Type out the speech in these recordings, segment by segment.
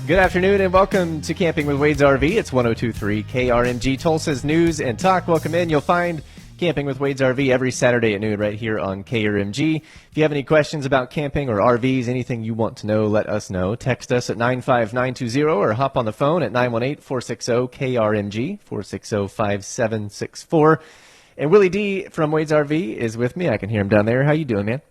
Good afternoon and welcome to Camping with Wade's RV. It's 102.3 KRMG, Tulsa's News and Talk. Welcome in. You'll find Camping with Wade's RV every Saturday at noon right here on KRMG. If you have any questions about camping or RVs, anything you want to know, let us know. Text us at 95920 or hop on the phone at 918-460-KRMG, 460-5764. And Willy D from Wade's RV is with me. I can hear him down there. How you doing, man?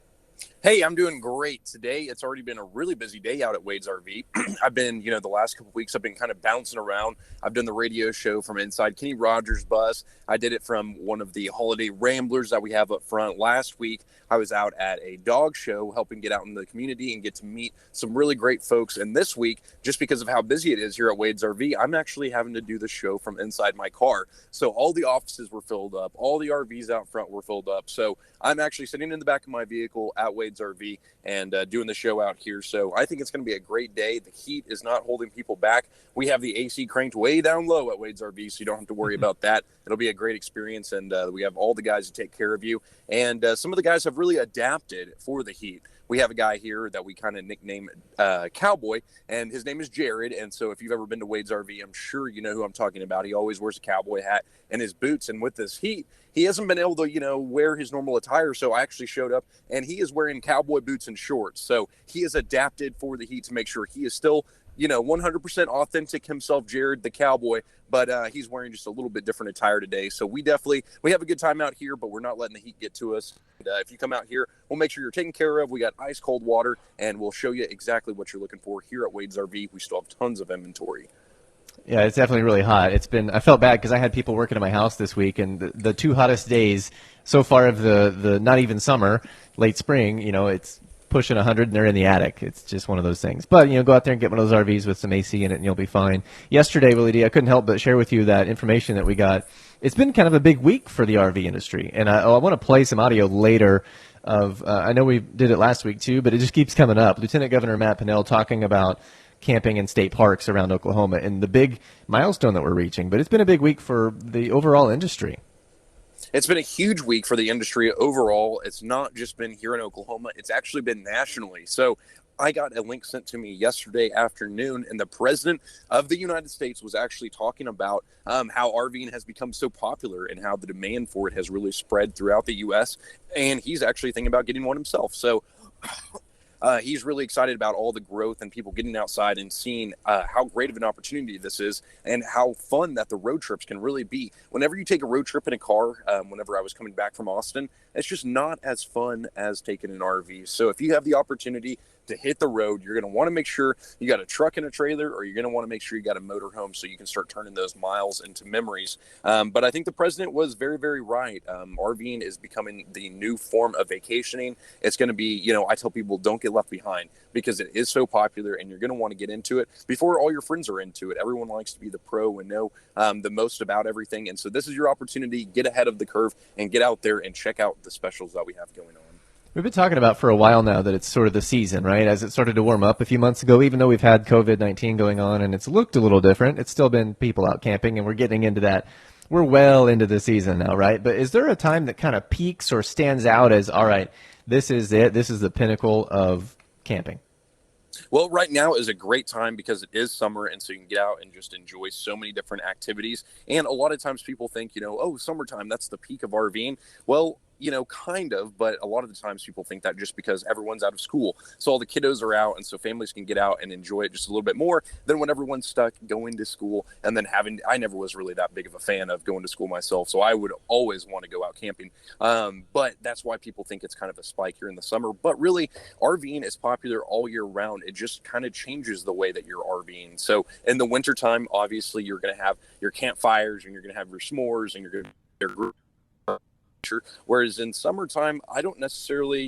Hey, I'm doing great today. It's already been a really busy day out at Wade's RV. I've been, the last couple of weeks, I've been kind of bouncing around. I've done the radio show from inside Kenny Rogers' bus. I did it from one of the holiday ramblers that we have up front. Last week, I was out at a dog show helping get out in the community and get to meet some really great folks. And this week, just because of how busy it is here at Wade's RV, I'm actually having to do the show from inside my car. So all the offices were filled up. All the RVs out front were filled up. So I'm actually sitting in the back of my vehicle at Wade's RV and doing the show out here. So I think it's going to be a great day. The heat is not holding people back. We have the AC cranked way down low at Wade's RV, so you don't have to worry about that. It'll be a great experience, and we have all the guys to take care of you. And some of the guys have really adapted for the heat. We have a guy here that we kind of nickname Cowboy, and his name is Jared. And so if you've ever been to Wade's RV, I'm sure you know who I'm talking about. He always wears a cowboy hat and his boots. And with this heat, he hasn't been able to, wear his normal attire. So I actually showed up, and he is wearing cowboy boots and shorts. So he has adapted for the heat to make sure he is still 100% authentic himself, Jared the cowboy, but he's wearing just a little bit different attire today. So we have a good time out here, but we're not letting the heat get to us. And, if you come out here, we'll make sure you're taken care of. We got ice cold water, and we'll show you exactly what you're looking for here at Wade's RV. We still have tons of inventory. Yeah, it's definitely really hot. I felt bad because I had people working at my house this week, and the two hottest days so far of the not even summer, late spring, it's pushing 100 and they're in the attic. It's just one of those things. But, go out there and get one of those RVs with some AC in it and you'll be fine. Yesterday, Willy D, I couldn't help but share with you that information that we got. It's been kind of a big week for the RV industry. And I want to play some audio later of, I know we did it last week too, but it just keeps coming up. Lieutenant Governor Matt Pinnell talking about camping in state parks around Oklahoma and the big milestone that we're reaching. But it's been a big week for the overall industry. It's been a huge week for the industry overall. It's not just been here in Oklahoma. It's actually been nationally. So I got a link sent to me yesterday afternoon, and the president of the United States was actually talking about how RVing has become so popular and how the demand for it has really spread throughout the U.S. And he's actually thinking about getting one himself. So he's really excited about all the growth and people getting outside and seeing how great of an opportunity this is and how fun that the road trips can really be. Whenever you take a road trip in a car, whenever I was coming back from Austin, it's just not as fun as taking an RV. So if you have the opportunity to hit the road, you're going to want to make sure you got a truck and a trailer, or you're going to want to make sure you got a motorhome so you can start turning those miles into memories. But I think the president was very, very right. RVing is becoming the new form of vacationing. It's going to be, I tell people, don't get left behind because it is so popular and you're going to want to get into it before all your friends are into it. Everyone likes to be the pro and know the most about everything. And so this is your opportunity. Get ahead of the curve and get out there and check out the specials that we have going on. We've been talking about for a while now that it's sort of the season, right? As it started to warm up a few months ago, even though we've had COVID-19 going on and it's looked a little different, it's still been people out camping, and we're getting into that. We're well into the season now, right? But is there a time that kind of peaks or stands out as, all right, this is it, this is the pinnacle of camping? Well, right now is a great time because it is summer, and so you can get out and just enjoy so many different activities. And a lot of times people think, summertime, that's the peak of RVing. Well, kind of, but a lot of the times people think that just because everyone's out of school. So all the kiddos are out, and so families can get out and enjoy it just a little bit more than when everyone's stuck going to school and then I never was really that big of a fan of going to school myself, so I would always want to go out camping. But that's why people think it's kind of a spike here in the summer. But really, RVing is popular all year round. It just kind of changes the way that you're RVing. So in the wintertime, obviously, you're going to have your campfires and you're going to have your s'mores and you're going to whereas in summertime, I don't necessarily,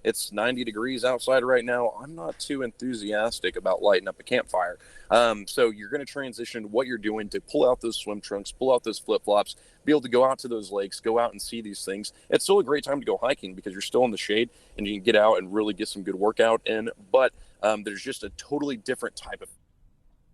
it's 90 degrees outside right now. I'm not too enthusiastic about lighting up a campfire. So you're going to transition what you're doing to pull out those swim trunks, pull out those flip-flops, be able to go out to those lakes, go out and see these things. It's still a great time to go hiking because you're still in the shade and you can get out and really get some good workout in. But there's just a totally different type of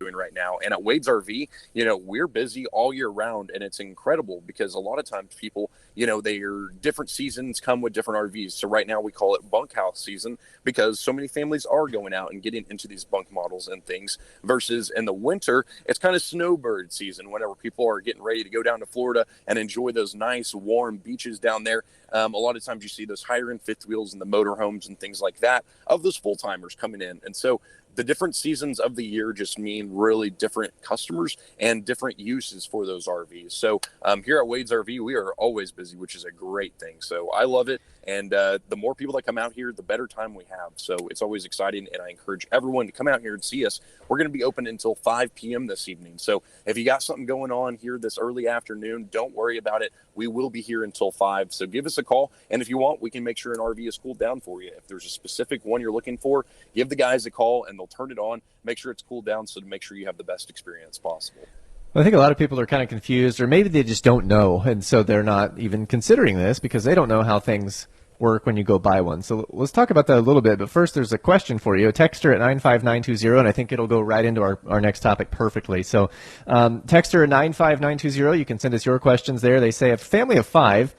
doing right now. And at Wade's RV, we're busy all year round, and it's incredible because a lot of times people, their different seasons come with different RVs. So right now we call it bunkhouse season because so many families are going out and getting into these bunk models and things, versus in the winter, it's kind of snowbird season whenever people are getting ready to go down to Florida and enjoy those nice warm beaches down there. A lot of times you see those higher end fifth wheels and the motorhomes and things like that of those full timers coming in. And so the different seasons of the year just mean really different customers and different uses for those RVs. So here at Wade's RV, we are always busy, which is a great thing. So I love it. And the more people that come out here, the better time we have. So it's always exciting. And I encourage everyone to come out here and see us. We're going to be open until 5 p.m. this evening. So if you got something going on here this early afternoon, don't worry about it. We will be here until 5. So give us a call. And if you want, we can make sure an RV is cooled down for you. If there's a specific one you're looking for, give the guys a call and they'll turn it on, make sure it's cooled down, so to make sure you have the best experience possible. Well, I think a lot of people are kind of confused, or maybe they just don't know, and so they're not even considering this because they don't know how things work when you go buy one. So let's talk about that a little bit. But first, there's a question for you. A texter at 95920, and I think it'll go right into our next topic perfectly. So texter at 95920, you can send us your questions there. They say a family of 5,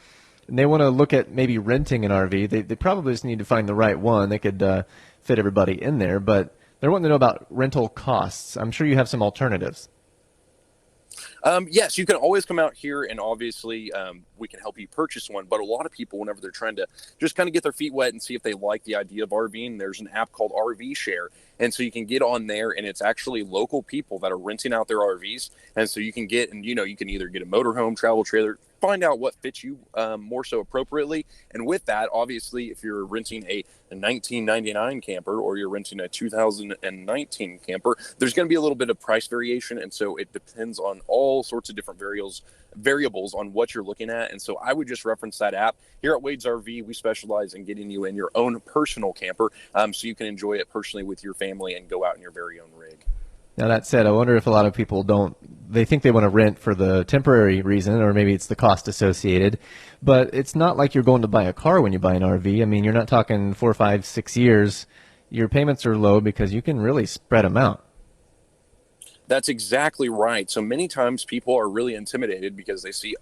and they want to look at maybe renting an RV. They probably just need to find the right one. They could fit everybody in there, but they're wanting to know about rental costs. I'm sure you have some alternatives. Yes, you can always come out here and obviously we can help you purchase one. But a lot of people, whenever they're trying to just kind of get their feet wet and see if they like the idea of RVing, there's an app called RV Share. And so you can get on there, and it's actually local people that are renting out their RVs. And so you can get, and you can either get a motorhome, travel trailer, find out what fits you more so appropriately. And with that, obviously, if you're renting a 1999 camper or you're renting a 2019 camper, there's going to be a little bit of price variation. And so it depends on all sorts of different variables on what you're looking at. And so I would just reference that app. Here at Wade's RV, we specialize in getting you in your own personal camper so you can enjoy it personally with your family and go out in your very own rig. Now, that said, I wonder if a lot of people they think they want to rent for the temporary reason, or maybe it's the cost associated, but it's not like you're going to buy a car when you buy an RV. I mean, you're not talking 4, 5, 6 years. Your payments are low because you can really spread them out. That's exactly right. So many times people are really intimidated because they see,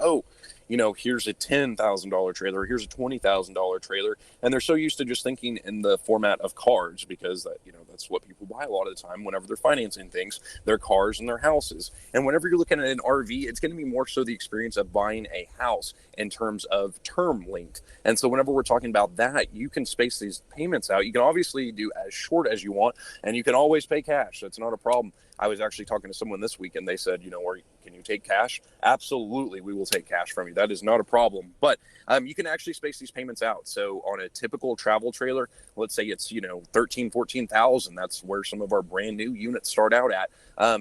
here's a $10,000 trailer, here's a $20,000 trailer, and they're so used to just thinking in the format of cars because that's what people buy a lot of the time whenever they're financing things, their cars and their houses. And whenever you're looking at an RV, it's going to be more so the experience of buying a house in terms of term length. And so whenever we're talking about that, you can space these payments out. You can obviously do as short as you want, and you can always pay cash. That's not a problem. I was actually talking to someone this week, and they said, can you take cash? Absolutely, we will take cash from you. That is not a problem. But you can actually space these payments out. So on a typical travel trailer, let's say it's, 13, 14,000. That's where some of our brand new units start out at.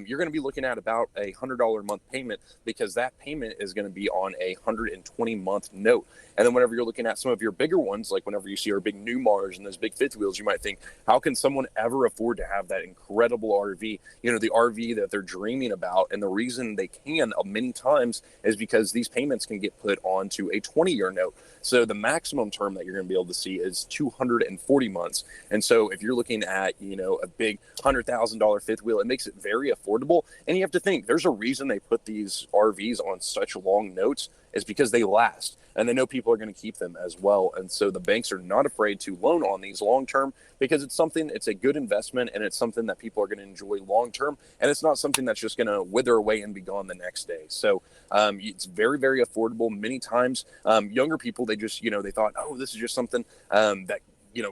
You're going to be looking at about a $100 a month payment because that payment is going to be on a 120-month note. And then whenever you're looking at some of your bigger ones, like whenever you see our big new Mars and those big fifth wheels, you might think, how can someone ever afford to have that incredible RV, the RV that they're dreaming about? And the reason they can many times is because these payments can get put onto a 20-year note. So the maximum term that you're going to be able to see is 240 months. And so if you're looking at, a big $100,000 fifth wheel, it makes it very affordable. And you have to think there's a reason they put these RVs on such long notes is because they last. And they know people are going to keep them as well. And so the banks are not afraid to loan on these long term because it's a good investment, and it's something that people are going to enjoy long term. And it's not something that's just going to wither away and be gone the next day. So it's very, very affordable. Many times younger people, they just, they thought, this is just something that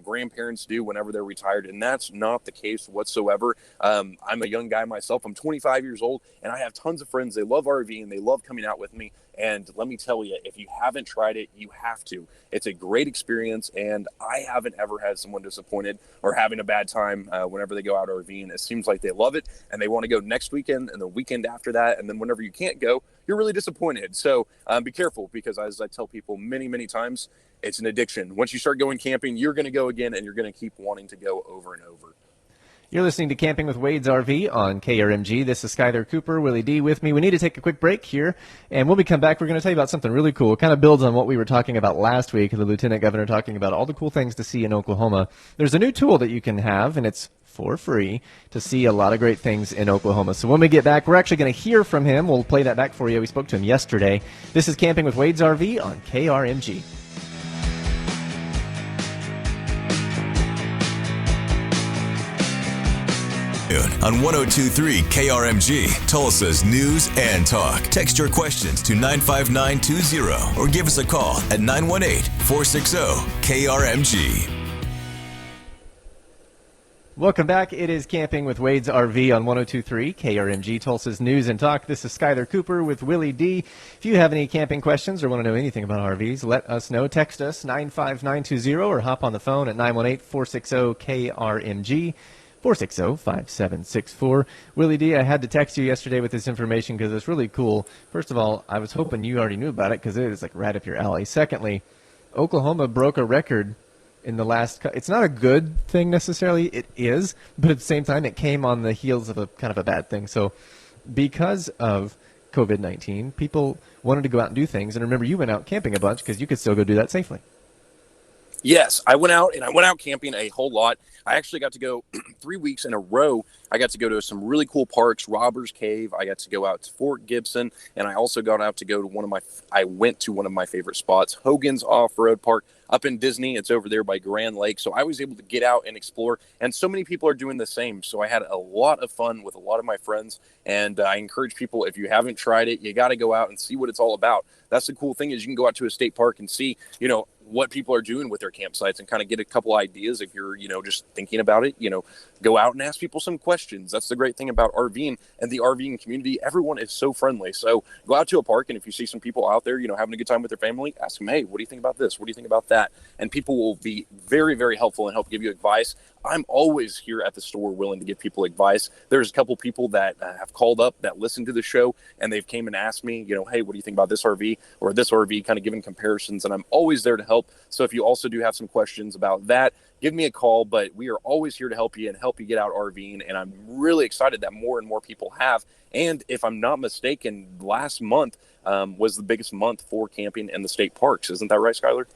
grandparents do whenever they're retired. And that's not the case whatsoever. I'm a young guy myself. I'm 25 years old, and I have tons of friends. They love RVing. They love coming out with me. And let me tell you, if you haven't tried it, you have to. It's a great experience, and I haven't ever had someone disappointed or having a bad time whenever they go out RVing. It seems like they love it, and they want to go next weekend and the weekend after that. And then whenever you can't go, you're really disappointed. So be careful, because as I tell people many, many times, it's an addiction. Once you start going camping, you're going to go again, and you're going to keep wanting to go over and over. You're listening to Camping with Wade's RV on KRMG. This is Skyler Cooper, Willy D with me. We need to take a quick break here, and when we come back, we're going to tell you about something really cool. It kind of builds on what we were talking about last week, the Lieutenant Governor talking about all the cool things to see in Oklahoma. There's a new tool that you can have, and it's for free to see a lot of great things in Oklahoma. So when we get back, we're actually going to hear from him. We'll play that back for you. We spoke to him yesterday. This is Camping with Wade's RV on KRMG. On 102.3 KRMG, Tulsa's News and Talk. Text your questions to 95920 or give us a call at 918-460-KRMG. Welcome back. It is Camping with Wade's RV on 102.3 KRMG, Tulsa's News and Talk. This is Skyler Cooper with Willy D. If you have any camping questions or want to know anything about RVs, let us know. Text us 95920 or hop on the phone at 918-460-KRMG. 460-5764. Willy D, I had to text you yesterday with this information because it's really cool. First of all, I was hoping you already knew about it because it is like right up your alley. Secondly, Oklahoma broke a record in the last. It's not a good thing necessarily. It is, but at the same time, it came on the heels of a kind of a bad thing. So, because of COVID-19, people wanted to go out and do things. And remember, you went out camping a bunch because you could still go do that safely. Yes, I went out camping a whole lot. I actually got to go 3 weeks in a row. I got to go to some really cool parks, Robbers Cave. I got to go out to Fort Gibson, and I also got out to go to I went to one of my favorite spots, Hogan's Off-Road Park up in Disney. It's over there by Grand Lake. So I was able to get out and explore, and so many people are doing the same. So I had a lot of fun with a lot of my friends, and I encourage people, if you haven't tried it, you got to go out and see what it's all about. That's the cool thing is you can go out to a state park and see, what people are doing with their campsites and kind of get a couple ideas if you're, just thinking about it, go out and ask people some questions. That's the great thing about RVing and the RVing community. Everyone is so friendly. So go out to a park, and if you see some people out there, having a good time with their family, ask them, hey, what do you think about this? What do you think about that? And people will be very, very helpful and help give you advice. I'm always here at the store willing to give people advice. There's a couple people that have called up that listen to the show, and they've came and asked me, hey, what do you think about this RV or this RV, kind of giving comparisons, and I'm always there to help. So if you also do have some questions about that, give me a call, but we are always here to help you and help you get out RVing, and I'm really excited that more and more people have. And if I'm not mistaken, last month was the biggest month for camping in the state parks. Isn't that right, Skyler?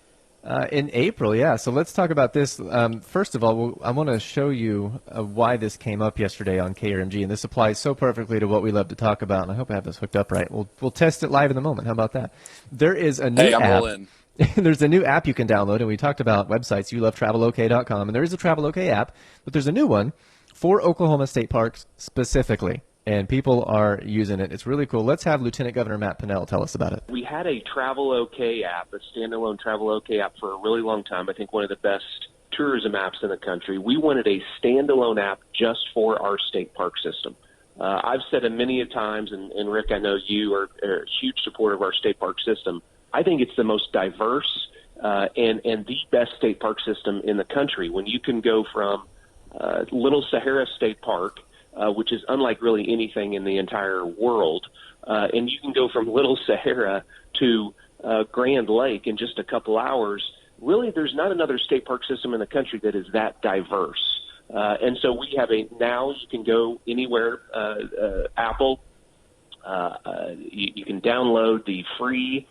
In April, yeah. So let's talk about this. First of all, I want to show you why this came up yesterday on KRMG, and this applies so perfectly to what we love to talk about, and I hope I have this hooked up right. We'll test it live in the moment. How about that? There is a new I'm app. all in. There's a new app you can download, and we talked about websites. You love travelok.com, and there is a Travelok app, but there's a new one for Oklahoma State Parks specifically, and people are using it. It's really cool. Let's have Lieutenant Governor Matt Pinnell tell us about it. We had a Travelok app, a standalone Travelok app for a really long time. I think one of the best tourism apps in the country. We wanted a standalone app just for our state park system. I've said it many a times, and Rick, I know you are a huge supporter of our state park system. I think it's the most diverse and the best state park system in the country. When you can go from Little Sahara State Park, which is unlike really anything in the entire world, and you can go from Little Sahara to Grand Lake in just a couple hours, really there's not another state park system in the country that is that diverse. And so we have now you can go anywhere, Apple, you can download the free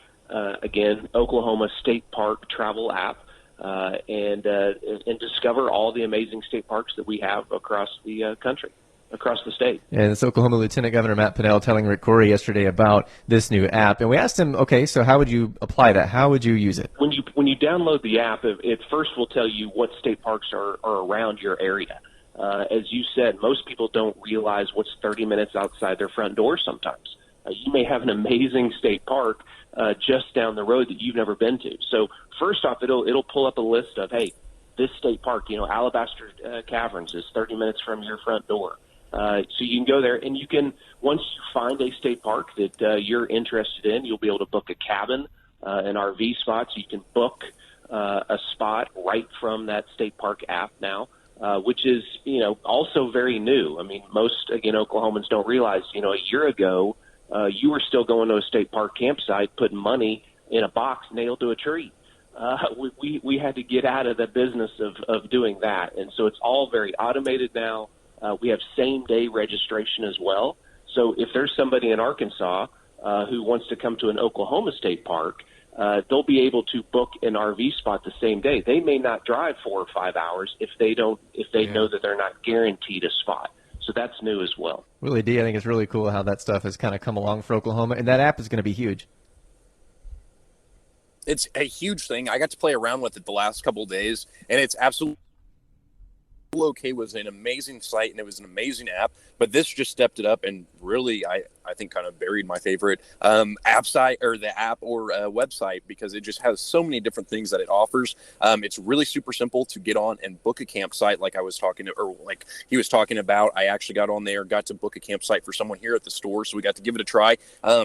again, Oklahoma State Park travel app, and discover all the amazing state parks that we have across the country, across the state. And it's Oklahoma Lieutenant Governor Matt Pinnell telling Rick Corey yesterday about this new app. And we asked him, okay, so how would you apply that? How would you use it? When you download the app, it first will tell you what state parks are around your area. As you said, most people don't realize what's 30 minutes outside their front door sometimes. You may have an amazing state park just down the road that you've never been to. So first off, it'll pull up a list of, hey, this state park, Alabaster Caverns is 30 minutes from your front door. So you can go there, and you can, once you find a state park that you're interested in, you'll be able to book a cabin, an RV spot, so you can book a spot right from that state park app now, which is, also very new. I mean, most, again, Oklahomans don't realize, a year ago, you were still going to a state park campsite, putting money in a box nailed to a tree. We had to get out of the business of doing that. And so it's all very automated now. We have same-day registration as well. So if there's somebody in Arkansas who wants to come to an Oklahoma State Park, they'll be able to book an RV spot the same day. They may not drive 4 or 5 hours if they know that they're not guaranteed a spot. So that's new as well. Willy D, I think it's really cool how that stuff has kind of come along for Oklahoma, and that app is going to be huge. It's a huge thing. I got to play around with it the last couple of days, and it's absolutely OK was an amazing site, and it was an amazing app, but this just stepped it up and really, I think, kind of buried my favorite app site or the app or website, because it just has so many different things that it offers. It's really super simple to get on and book a campsite, like he was talking about. I actually got on there, got to book a campsite for someone here at the store, so we got to give it a try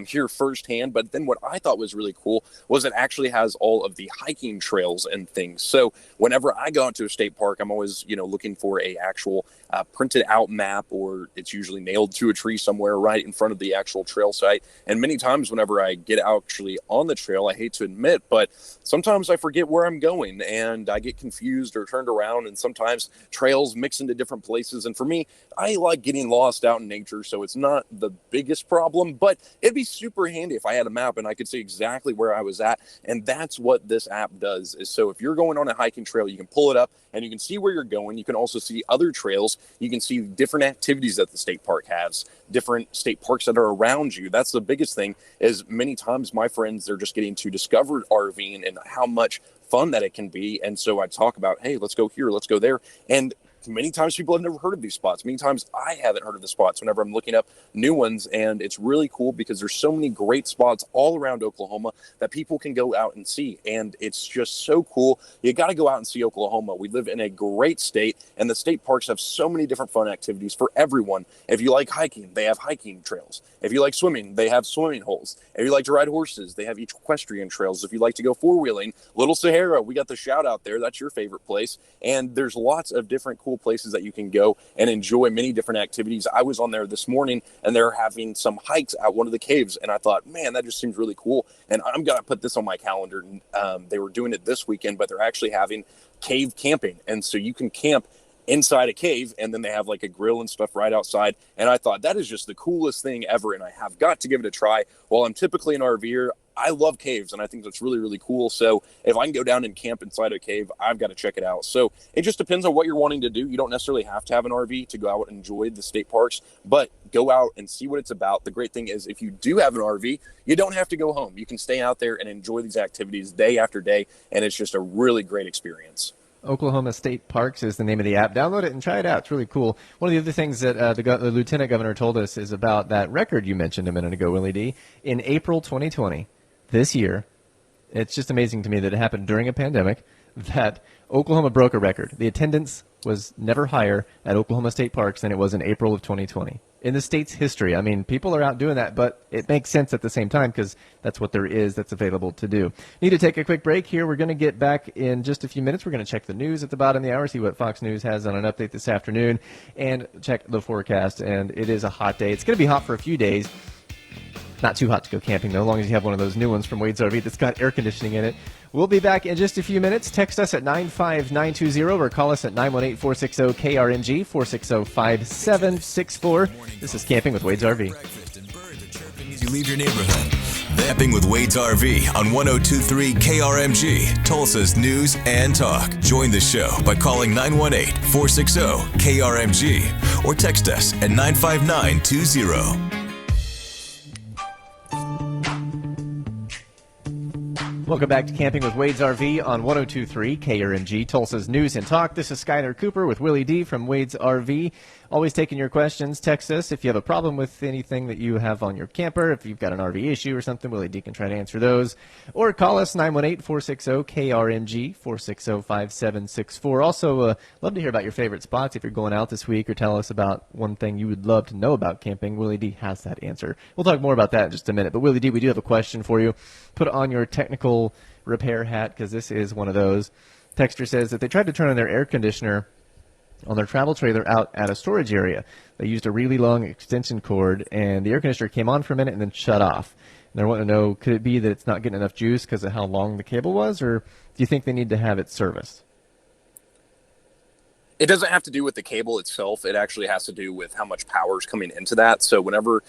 here firsthand. But then what I thought was really cool was it actually has all of the hiking trails and things. So whenever I go out to a state park, I'm always looking for a actual printed out map, or it's usually nailed to a tree somewhere right in front of the actual trail site. And many times whenever I get actually on the trail, I hate to admit, but sometimes I forget where I'm going and I get confused or turned around, and sometimes trails mix into different places. And for me, I like getting lost out in nature, so it's not the biggest problem, but it'd be super handy if I had a map and I could see exactly where I was at. And that's what this app does. Is so if you're going on a hiking trail, you can pull it up and you can see where you're going. You can also see other trails. You can see different activities that the state park has, different state parks that are around you. That's the biggest thing, is many times my friends, they're just getting to discover RVing and how much fun that it can be. And so I talk about, hey, let's go here, let's go there. And many times people have never heard of these spots. Many times I haven't heard of the spots whenever I'm looking up new ones. And it's really cool because there's so many great spots all around Oklahoma that people can go out and see. And it's just so cool. You got to go out and see Oklahoma. We live in a great state, and the state parks have so many different fun activities for everyone. If you like hiking, they have hiking trails. If you like swimming, they have swimming holes. If you like to ride horses, they have equestrian trails. If you like to go four-wheeling, Little Sahara, we got the shout out there. That's your favorite place. And there's lots of different cool places that you can go and enjoy many different activities. I was on there this morning, and they're having some hikes at one of the caves, and I thought, man, that just seems really cool, and I'm gonna put this on my calendar. They were doing it this weekend, but they're actually having cave camping, and so you can camp inside a cave, and then they have like a grill and stuff right outside. And I thought that is just the coolest thing ever, and I have got to give it a try. While I'm typically an RVer, I love caves, and I think that's really, really cool. So if I can go down and camp inside a cave, I've got to check it out. So it just depends on what you're wanting to do. You don't necessarily have to have an RV to go out and enjoy the state parks, but go out and see what it's about. The great thing is, if you do have an RV, you don't have to go home. You can stay out there and enjoy these activities day after day, and it's just a really great experience. Oklahoma State Parks is the name of the app. Download it and try it out. It's really cool. One of the other things that the lieutenant governor told us is about that record you mentioned a minute ago, Willy D. In April 2020, this year, it's just amazing to me that it happened during a pandemic, that Oklahoma broke a record. The attendance was never higher at Oklahoma State Parks than it was in April of 2020. In the state's history. I mean, people are out doing that, but it makes sense at the same time because that's what there is that's available to do. Need to take a quick break here. We're going to get back in just a few minutes. We're going to check the news at the bottom of the hour, see what Fox News has on an update this afternoon, and check the forecast. And it is a hot day. It's going to be hot for a few days. Not too hot to go camping, though, as long as you have one of those new ones from Wade's RV that's got air conditioning in it. We'll be back in just a few minutes. Text us at 95920 or call us at 918-460-KRMG, 460-5764. This is Camping with Wade's RV. As you leave your neighborhood. Camping with Wade's RV on 102.3 KRMG, Tulsa's News and Talk. Join the show by calling 918-460-KRMG or text us at 95920. Welcome back to Camping with Wade's RV on 102.3 KRMG, Tulsa's News and Talk. This is Skyler Cooper with Willy D from Wade's RV. Always taking your questions. Text us if you have a problem with anything that you have on your camper. If you've got an RV issue or something, Willy D can try to answer those. Or call us 918-460-KRMG, 460-5764. Also, love to hear about your favorite spots if you're going out this week, or tell us about one thing you would love to know about camping. Willy D has that answer. We'll talk more about that in just a minute. But Willy D, we do have a question for you. Put on your technical repair hat, because this is one of those. Texter says that they tried to turn on their air conditioner on their travel trailer out at a storage area. They used a really long extension cord, and the air conditioner came on for a minute and then shut off. And they're wanting to know, could it be that it's not getting enough juice because of how long the cable was, or do you think they need to have it serviced? It doesn't have to do with the cable itself. It actually has to do with how much power is coming into that. So whenever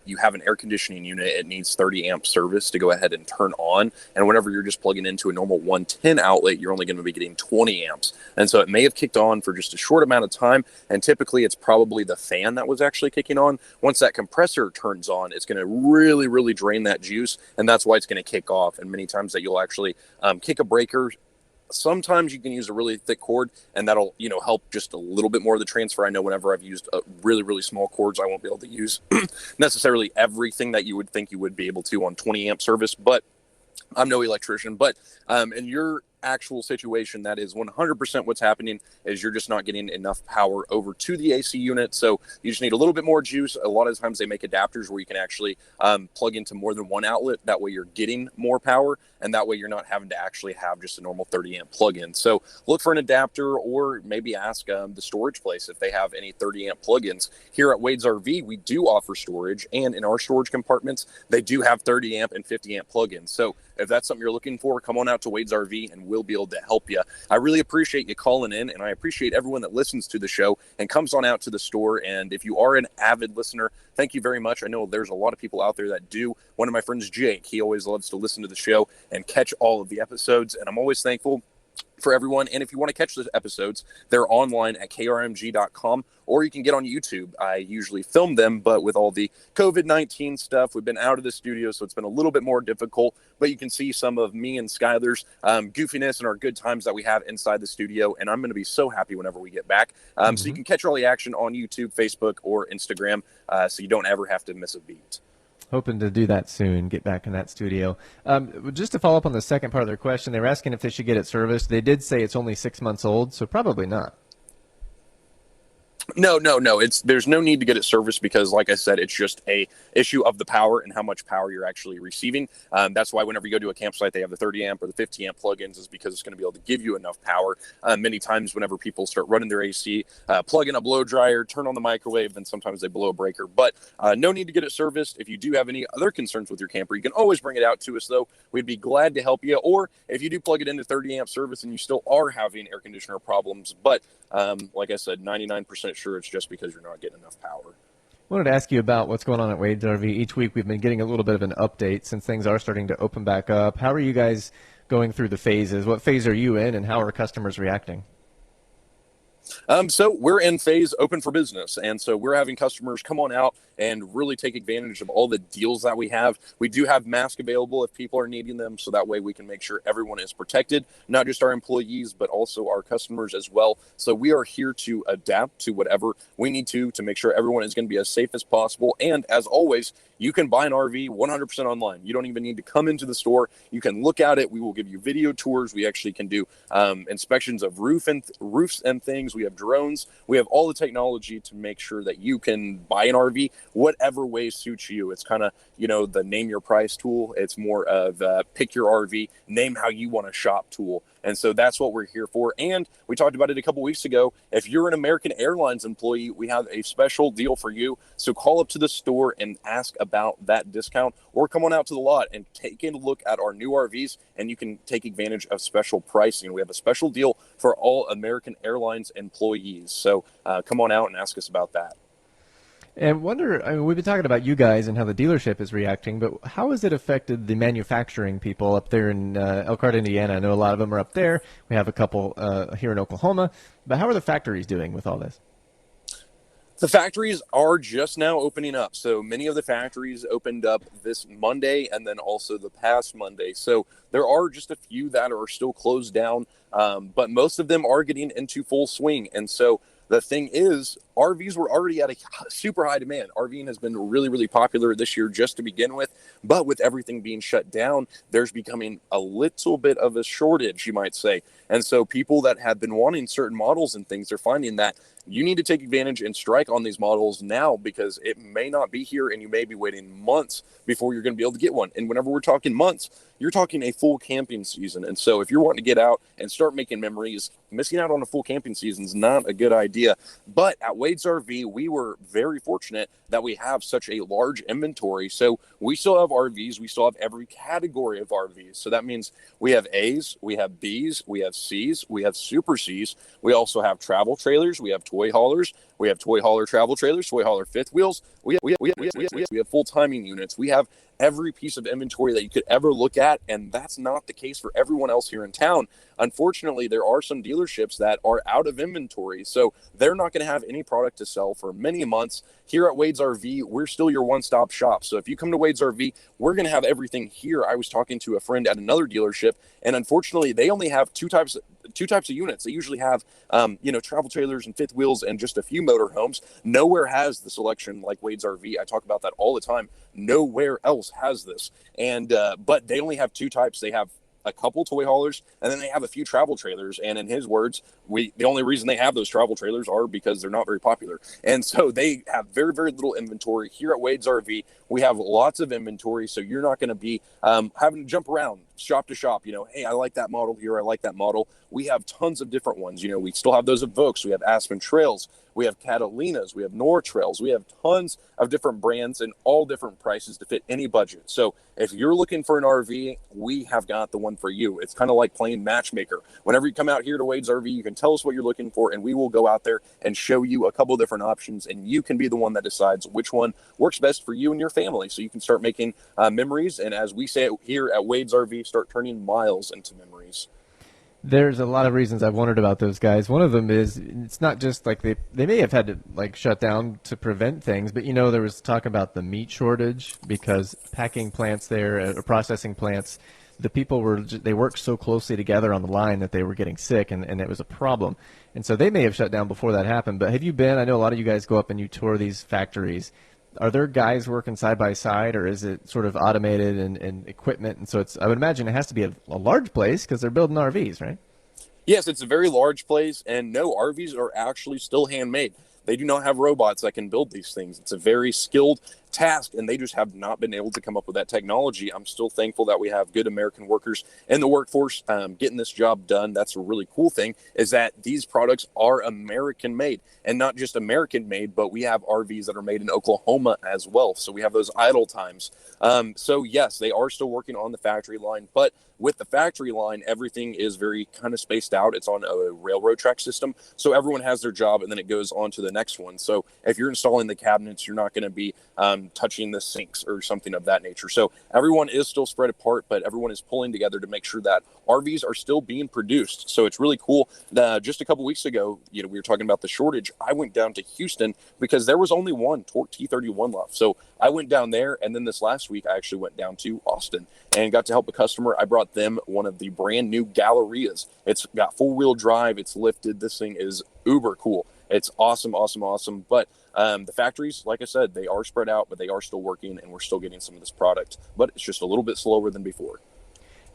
you have an air conditioning unit, it needs 30 amp service to go ahead and turn on. And whenever you're just plugging into a normal 110 outlet, you're only going to be getting 20 amps. And so it may have kicked on for just a short amount of time. And typically it's probably the fan that was actually kicking on. Once that compressor turns on, it's going to really, really drain that juice. And that's why it's going to kick off. And many times that you'll actually kick a breaker. Sometimes you can use a really thick cord, and that'll, help just a little bit more of the transfer. I know whenever I've used really, really small cords, I won't be able to use necessarily everything that you would think you would be able to on 20 amp service, but I'm no electrician. But in your actual situation, that is 100% what's happening is you're just not getting enough power over to the AC unit. So you just need a little bit more juice. A lot of times they make adapters where you can actually plug into more than one outlet. That way you're getting more power, and that way you're not having to actually have just a normal 30 amp plug-in. So look for an adapter, or maybe ask the storage place if they have any 30 amp plug-ins. Here at Wade's RV, we do offer storage, and in our storage compartments, they do have 30 amp and 50 amp plug-ins. So if that's something you're looking for, come on out to Wade's RV and we'll be able to help you. I really appreciate you calling in, and I appreciate everyone that listens to the show and comes on out to the store. And if you are an avid listener, thank you very much. I know there's a lot of people out there that do. One of my friends, Jake, he always loves to listen to the show and catch all of the episodes, and I'm always thankful for everyone. And if you want to catch the episodes, they're online at krmg.com, or you can get on YouTube. I usually film them, but with all the COVID-19 stuff, we've been out of the studio, so it's been a little bit more difficult, but you can see some of me and Skyler's goofiness and our good times that we have inside the studio, and I'm going to be so happy whenever we get back. So you can catch all the action on YouTube, Facebook, or Instagram, so you don't ever have to miss a beat. Hoping to do that soon, get back in that studio. Just to follow up on the second part of their question, they were asking if they should get it serviced. They did say it's only 6 months old, so probably not. No. There's no need to get it serviced because, like I said, it's just a issue of the power and how much power you're actually receiving. That's why whenever you go to a campsite, they have the 30 amp or the 50 amp plugins, is because it's going to be able to give you enough power. Many times whenever people start running their AC, plug in a blow dryer, turn on the microwave, then sometimes they blow a breaker. But no need to get it serviced. If you do have any other concerns with your camper, you can always bring it out to us, though. We'd be glad to help you. Or if you do plug it into 30 amp service and you still are having air conditioner problems, but like I said, 99% sure it's just because you're not getting enough power. I wanted to ask you about what's going on at Wade's RV. Each week we've been getting a little bit of an update since things are starting to open back up. How are you guys going through the phases? What phase are you in, and how are customers reacting? So we're in phase open for business. And so we're having customers come on out and really take advantage of all the deals that we have. We do have masks available if people are needing them. So that way we can make sure everyone is protected, not just our employees, but also our customers as well. So we are here to adapt to whatever we need to make sure everyone is going to be as safe as possible. And as always, you can buy an RV 100% online. You don't even need to come into the store. You can look at it. We will give you video tours. We actually can do inspections of roofs and things. We have drones. We have all the technology to make sure that you can buy an RV whatever way suits you. It's kind of, the name your price tool. It's more of pick your RV, name how you want to shop tool. And so that's what we're here for. And we talked about it a couple weeks ago. If you're an American Airlines employee, we have a special deal for you. So call up to the store and ask about that discount, or come on out to the lot and take a look at our new RVs, and you can take advantage of special pricing. We have a special deal for all American Airlines employees. So come on out and ask us about that. And we've been talking about you guys and how the dealership is reacting, but how has it affected the manufacturing people up there in Elkhart, Indiana? I know a lot of them are up there. We have a couple here in Oklahoma. But how are the factories doing with all this? The factories are just now opening up. So many of the factories opened up this Monday and then also the past Monday. So there are just a few that are still closed down, but most of them are getting into full swing. And so the thing is, RVs were already at a super high demand. RVing has been really, really popular this year just to begin with. But with everything being shut down, there's becoming a little bit of a shortage, you might say. And so people that have been wanting certain models and things are finding that you need to take advantage and strike on these models now, because it may not be here and you may be waiting months before you're going to be able to get one. And whenever we're talking months, you're talking a full camping season. And so if you're wanting to get out and start making memories, missing out on a full camping season is not a good idea. But at Wade's RV, we were very fortunate that we have such a large inventory. So we still have RVs. We still have every category of RVs. So that means we have A's, we have B's, we have C's, we have Super C's. We also have travel trailers. We have toy haulers. We have toy hauler travel trailers, toy hauler fifth wheels. We have full timing units. We have every piece of inventory that you could ever look at, and that's not the case for everyone else here in town. Unfortunately, there are some dealerships that are out of inventory, so they're not going to have any product to sell for many months. Here at Wade's RV, we're still your one-stop shop. So if you come to Wade's RV, we're going to have everything here. I was talking to a friend at another dealership, and unfortunately, they only have two types of units. They usually have, travel trailers and fifth wheels and just a few motorhomes. Nowhere has the selection like Wade's RV. I talk about that all the time. Nowhere else has this. And but they only have two types. They have a couple toy haulers, and then they have a few travel trailers. And in his words, the only reason they have those travel trailers are because they're not very popular. And so they have very, very little inventory. Here at Wade's RV, we have lots of inventory, so you're not going to be having to jump around shop to shop. Hey, I like that model here. I like that model. We have tons of different ones. We still have those Evokes. We have Aspen Trails. We have Catalinas. We have Nor Trails. We have tons of different brands and all different prices to fit any budget. So if you're looking for an RV, we have got the one for you. It's kind of like playing matchmaker. Whenever you come out here to Wade's RV, you can tell us what you're looking for, and we will go out there and show you a couple different options, and you can be the one that decides which one works best for you and your family. So you can start making memories, and as we say here at Wade's RV, start turning miles into memories. There's a lot of reasons I've wondered about those guys. One of them is it's not just like they may have had to shut down to prevent things, but there was talk about the meat shortage because packing plants there, processing plants, the people they worked so closely together on the line that they were getting sick, and it was a problem. And so they may have shut down before that happened. But have you been? I know a lot of you guys go up and you tour these factories. Are there guys working side by side, or is it sort of automated and equipment? And so I would imagine it has to be a large place because they're building RVs, right? Yes, it's a very large place, and no, RVs are actually still handmade. They do not have robots that can build these things. It's a very skilled task, and they just have not been able to come up with that technology. I'm still thankful that we have good American workers in the workforce getting this job done. That's a really cool thing, is that these products are American made, and not just American made, but we have RVs that are made in Oklahoma as well. So we have those idle times. So yes, they are still working on the factory line, but with the factory line, everything is very kind of spaced out. It's on a railroad track system. So everyone has their job, and then it goes on to the next one. So if you're installing the cabinets, you're not going to be touching the sinks or something of that nature. So everyone is still spread apart, but everyone is pulling together to make sure that RVs are still being produced. So it's really cool. Just a couple weeks ago, we were talking about the shortage. I went down to Houston because there was only one Torque T31 left. So I went down there, and then this last week I actually went down to Austin and got to help a customer. I brought them one of the brand new Gallerias. It's got 4-wheel drive. It's lifted. This thing is uber cool. It's awesome, awesome, awesome. But the factories, like I said, they are spread out, but they are still working, and we're still getting some of this product. But it's just a little bit slower than before.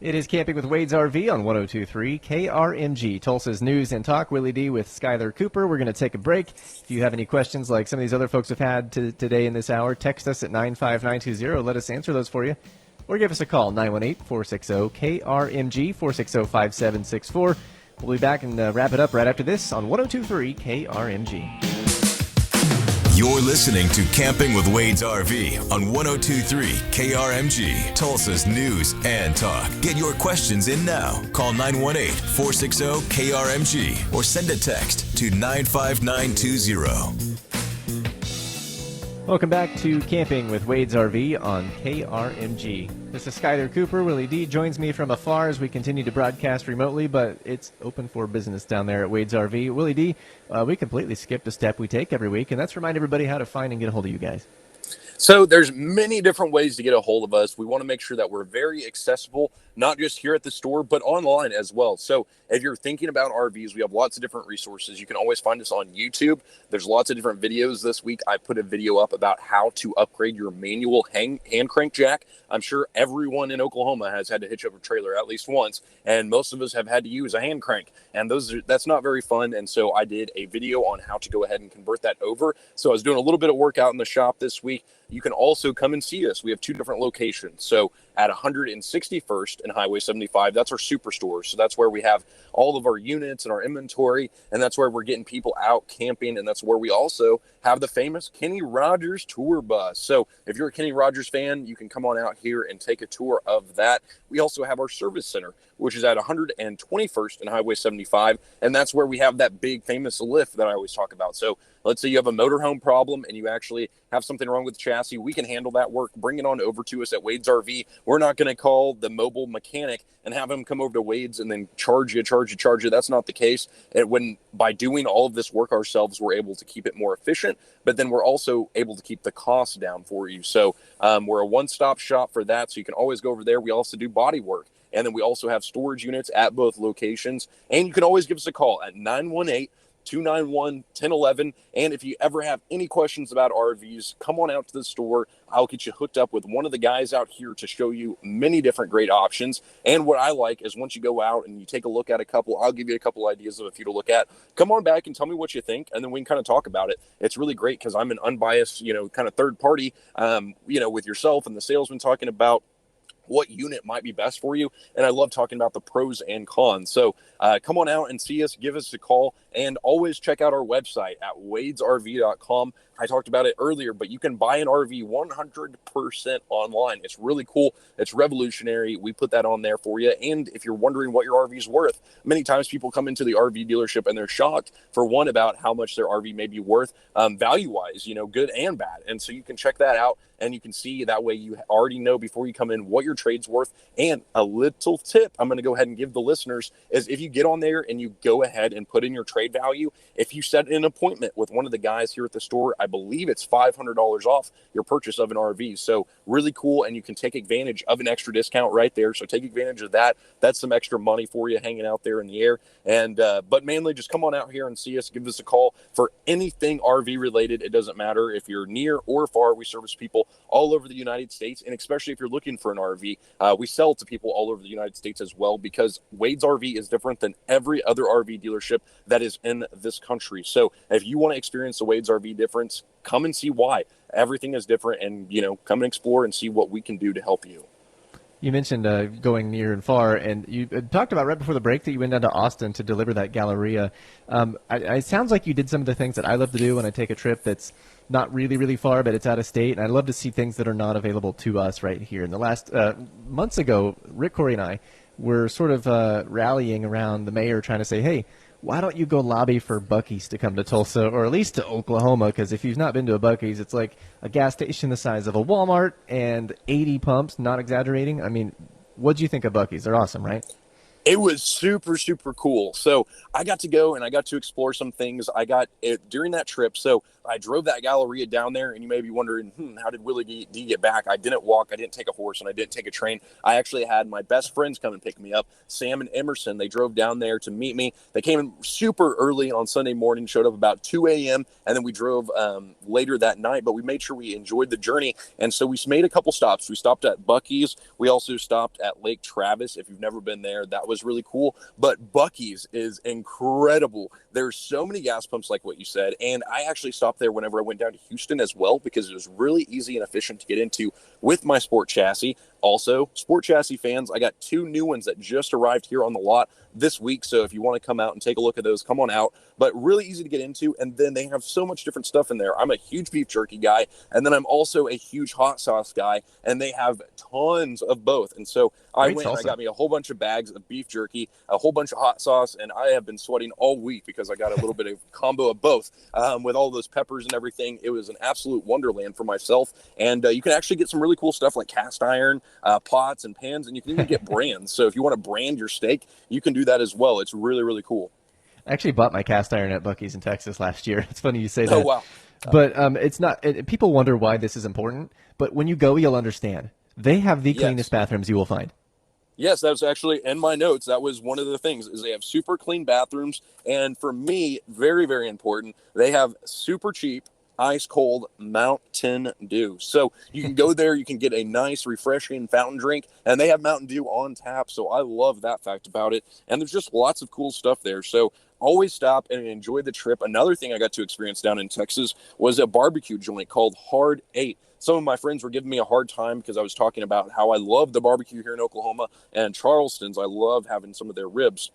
It is Camping with Wade's RV on 102.3 KRMG, Tulsa's News and Talk. Willy D with Skyler Cooper. We're going to take a break. If you have any questions like some of these other folks have had today in this hour, text us at 95920. Let us answer those for you. Or give us a call, 918-460-KRMG, 460-5764. We'll be back and wrap it up right after this on 102.3 KRMG. You're listening to Camping with Wade's RV on 102.3 KRMG, Tulsa's News and Talk. Get your questions in now. Call 918-460-KRMG or send a text to 95920. Welcome back to Camping with Wade's RV on KRMG. This is Skyler Cooper. Willy D joins me from afar as we continue to broadcast remotely, but it's open for business down there at Wade's RV. Willy D, we completely skipped a step we take every week, and that's remind everybody how to find and get a hold of you guys. So there's many different ways to get a hold of us. We want to make sure that we're very accessible, not just here at the store, but online as well. So if you're thinking about RVs, we have lots of different resources. You can always find us on YouTube. There's lots of different videos this week. I put a video up about how to upgrade your manual hand crank jack. I'm sure everyone in Oklahoma has had to hitch up a trailer at least once, and most of us have had to use a hand crank, and that's not very fun. And so I did a video on how to go ahead and convert that over. So I was doing a little bit of work out in the shop this week. You can also come and see us. We have two different locations. So at 161st and Highway 75. That's our superstore. So that's where we have all of our units and our inventory, and that's where we're getting people out camping, and that's where we also have the famous Kenny Rogers tour bus. So if you're a Kenny Rogers fan, you can come on out here and take a tour of that. We also have our service center, which is at 121st and Highway 75, and that's where we have that big famous lift that I always talk about. So let's say you have a motorhome problem and you actually have something wrong with the chassis, we can handle that work. Bring it on over to us at Wade's RV. We're not going to call the mobile mechanic and have him come over to Wade's and then charge you. That's not the case. And by doing all of this work ourselves, we're able to keep it more efficient, but then we're also able to keep the costs down for you. So we're a one-stop shop for that. So you can always go over there. We also do body work. And then we also have storage units at both locations. And you can always give us a call at 918-291-1011. And if you ever have any questions about RVs, come on out to the store. I'll get you hooked up with one of the guys out here to show you many different great options. And what I like is once you go out and you take a look at a couple, I'll give you a couple ideas of a few to look at. Come on back and tell me what you think, and then we can kind of talk about it. It's really great because I'm an unbiased, kind of third party, with yourself and the salesman talking about what unit might be best for you. And I love talking about the pros and cons. So come on out and see us, give us a call, and always check out our website at wadesrv.com. I talked about it earlier, but you can buy an RV 100% online. It's really cool. It's revolutionary. We put that on there for you. And if you're wondering what your RV is worth, many times people come into the RV dealership and they're shocked, for one, about how much their RV may be worth value-wise, good and bad. And so you can check that out, and you can see that way you already know before you come in what your trade's worth. And a little tip I'm going to go ahead and give the listeners is if you get on there and you go ahead and put in your trade value, if you set an appointment with one of the guys here at the store, I believe it's $500 off your purchase of an RV. So really cool, and you can take advantage of an extra discount right there. So take advantage of that. That's some extra money for you hanging out there in the air. And but mainly just come on out here and see us. Give us a call for anything RV related. It doesn't matter if you're near or far. We service people all over the United States, and especially if you're looking for an RV, we sell to people all over the United States as well, because Wade's RV is different than every other RV dealership that is in this country. So if you want to experience the Wade's RV difference, come and see why. Everything is different, and come and explore and see what we can do to help you. You mentioned going near and far, and you talked about right before the break that you went down to Austin to deliver that Galleria. It sounds like you did some of the things that I love to do when I take a trip that's not really, really far, but it's out of state, and I love to see things that are not available to us right here. In the last months ago, Rick, Corey, and I were sort of rallying around the mayor trying to say, hey, why don't you go lobby for Buc-ee's to come to Tulsa, or at least to Oklahoma? Because if you've not been to a Buc-ee's, it's like a gas station the size of a Walmart and 80 pumps, not exaggerating. I mean, what'd you think of Buc-ee's? They're awesome, right? It was super, super cool. So I got to go and I got to explore some things. I got it during that trip. So I drove that Galleria down there, and you may be wondering, how did Willy D get back? I didn't walk, I didn't take a horse, and I didn't take a train. I actually had my best friends come and pick me up, Sam and Emerson. They drove down there to meet me. They came in super early on Sunday morning, showed up about 2 a.m., and then we drove later that night, but we made sure we enjoyed the journey. And so we made a couple stops. We stopped at Buc-ee's. We also stopped at Lake Travis. If you've never been there, that was really cool. But Buc-ee's is incredible. There's so many gas pumps, like what you said, and I actually stopped there whenever I went down to Houston as well, because it was really easy and efficient to get into with my sport chassis. Also, sport chassis fans, I got 2 new ones that just arrived here on the lot this week. So if you want to come out and take a look at those, come on out. But really easy to get into. And then they have so much different stuff in there. I'm a huge beef jerky guy. And then I'm also a huge hot sauce guy. And they have tons of both. And so I got me a whole bunch of bags of beef jerky, a whole bunch of hot sauce. And I have been sweating all week because I got a little bit of combo of both with all those peppers and everything. It was an absolute wonderland for myself. And you can actually get some really cool stuff like cast iron, pots and pans, and you can even get brands. So if you want to brand your steak, you can do that as well. It's really, really cool. I actually bought my cast iron at Buc-ee's in Texas last year. It's funny you say that. Oh, wow. But it's not. People wonder why this is important, but when you go, you'll understand. They have the cleanest bathrooms you will find. Yes, that was actually in my notes. That was one of the things, is they have super clean bathrooms. And for me, very, very important, they have super cheap ice cold Mountain Dew. So you can go there, you can get a nice refreshing fountain drink, and they have Mountain Dew on tap. So I love that fact about it. And there's just lots of cool stuff there. So always stop and enjoy the trip. Another thing I got to experience down in Texas was a barbecue joint called Hard 8. some of my friends were giving me a hard time because I was talking about how I love the barbecue here in Oklahoma, and Charleston's, I love having some of their ribs.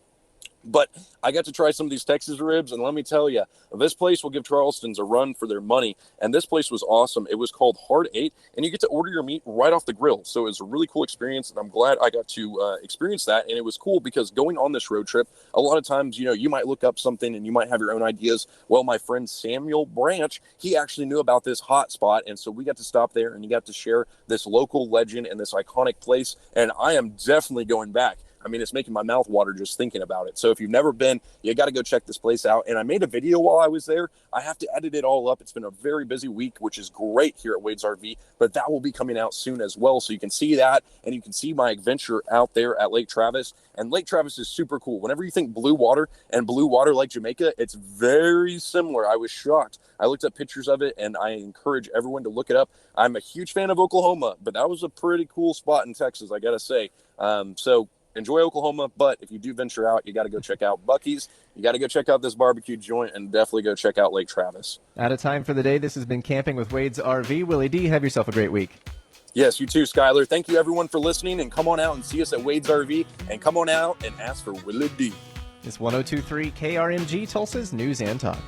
But I got to try some of these Texas ribs, and let me tell you, this place will give Charleston's a run for their money. And this place was awesome. It was called Hard 8, and you get to order your meat right off the grill. So it was a really cool experience, and I'm glad I got to experience that. And it was cool because going on this road trip, a lot of times, you might look up something and you might have your own ideas. Well, my friend Samuel Branch, he actually knew about this hot spot, and so we got to stop there, and you got to share this local legend and this iconic place. And I am definitely going back. I mean, it's making my mouth water just thinking about it. So if you've never been, you got to go check this place out. And I made a video while I was there. I have to edit it all up. It's been a very busy week, which is great here at Wade's RV, but that will be coming out soon as well. So you can see that, and you can see my adventure out there at Lake Travis. And Lake Travis is super cool. Whenever you think blue water and blue water like Jamaica, it's very similar. I was shocked. I looked up pictures of it, and I encourage everyone to look it up. I'm a huge fan of Oklahoma, but that was a pretty cool spot in Texas, I got to say. So enjoy Oklahoma, but if you do venture out, you got to go check out Buc-ee's. You got to go check out this barbecue joint, and definitely go check out Lake Travis. Out of time for the day. This has been Camping with Wade's RV. Willie D, have yourself a great week. Yes, you too, Skyler. Thank you, everyone, for listening, and come on out and see us at Wade's RV, and come on out and ask for Willy D. It's 102.3 KRMG, Tulsa's News and Talk.